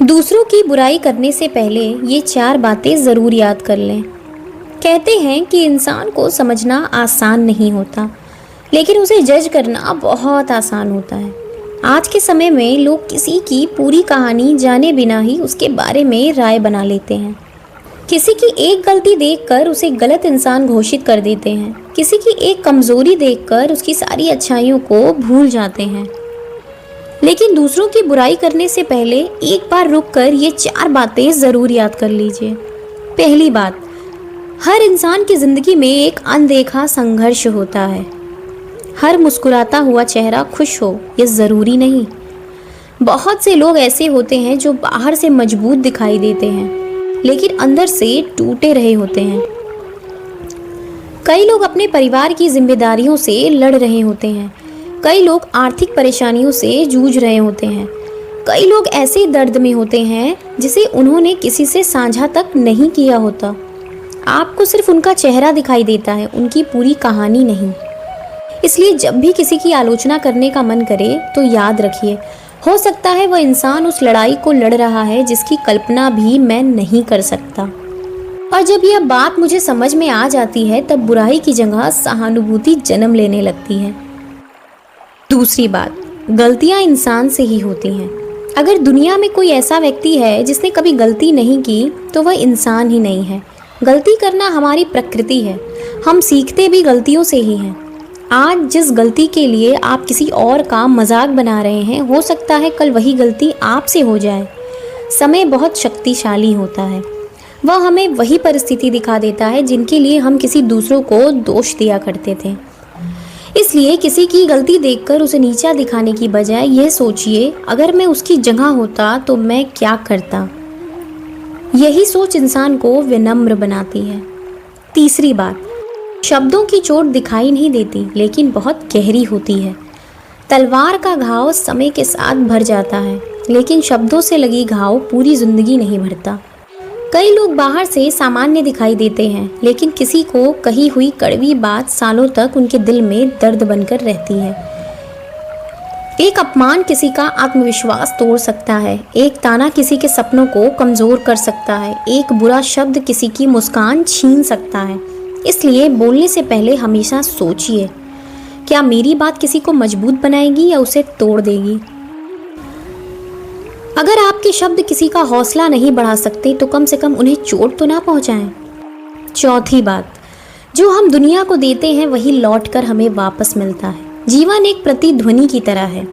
दूसरों की बुराई करने से पहले ये 4 बातें ज़रूर याद कर लें। कहते हैं कि इंसान को समझना आसान नहीं होता, लेकिन उसे जज करना बहुत आसान होता है। आज के समय में लोग किसी की पूरी कहानी जाने बिना ही उसके बारे में राय बना लेते हैं। किसी की एक गलती देखकर उसे गलत इंसान घोषित कर देते हैं। किसी की एक कमज़ोरी देखकर उसकी सारी अच्छाइयों को भूल जाते हैं। लेकिन दूसरों की बुराई करने से पहले एक बार रुककर ये 4 बातें ज़रूर याद कर लीजिए। पहली बात, हर इंसान की ज़िंदगी में एक अनदेखा संघर्ष होता है। हर मुस्कुराता हुआ चेहरा खुश हो ये ज़रूरी नहीं। बहुत से लोग ऐसे होते हैं जो बाहर से मजबूत दिखाई देते हैं, लेकिन अंदर से टूटे रहे होते हैं। कई लोग अपने परिवार की जिम्मेदारियों से लड़ रहे होते हैं। कई लोग आर्थिक परेशानियों से जूझ रहे होते हैं। कई लोग ऐसे दर्द में होते हैं जिसे उन्होंने किसी से साझा तक नहीं किया होता। आपको सिर्फ उनका चेहरा दिखाई देता है, उनकी पूरी कहानी नहीं। इसलिए जब भी किसी की आलोचना करने का मन करे तो याद रखिए, हो सकता है वह इंसान उस लड़ाई को लड़ रहा है जिसकी कल्पना भी मैं नहीं कर सकता। और जब यह बात मुझे समझ में आ जाती है तब बुराई की जगह सहानुभूति जन्म लेने लगती है। दूसरी बात, गलतियां इंसान से ही होती हैं। अगर दुनिया में कोई ऐसा व्यक्ति है जिसने कभी गलती नहीं की तो वह इंसान ही नहीं है। गलती करना हमारी प्रकृति है। हम सीखते भी गलतियों से ही हैं। आज जिस गलती के लिए आप किसी और का मजाक बना रहे हैं, हो सकता है कल वही गलती आपसे हो जाए। समय बहुत शक्तिशाली होता है। वह हमें वही परिस्थिति दिखा देता है जिनके लिए हम किसी दूसरों को दोष दिया करते थे। इसलिए किसी की गलती देखकर उसे नीचा दिखाने की बजाय यह सोचिए, अगर मैं उसकी जगह होता तो मैं क्या करता। यही सोच इंसान को विनम्र बनाती है। तीसरी बात, शब्दों की चोट दिखाई नहीं देती लेकिन बहुत गहरी होती है। तलवार का घाव समय के साथ भर जाता है, लेकिन शब्दों से लगी घाव पूरी जिंदगी नहीं भरता। कई लोग बाहर से सामान्य दिखाई देते हैं, लेकिन किसी को कही हुई कड़वी बात सालों तक उनके दिल में दर्द बनकर रहती है। एक अपमान किसी का आत्मविश्वास तोड़ सकता है। एक ताना किसी के सपनों को कमज़ोर कर सकता है। एक बुरा शब्द किसी की मुस्कान छीन सकता है। इसलिए बोलने से पहले हमेशा सोचिए, क्या मेरी बात किसी को मजबूत बनाएगी या उसे तोड़ देगी। अगर आपके शब्द किसी का हौसला नहीं बढ़ा सकते तो कम से कम उन्हें चोट तो ना पहुंचाएं। चौथी बात, जो हम दुनिया को देते हैं वही लौटकर हमें वापस मिलता है। जीवन एक प्रतिध्वनि की तरह है।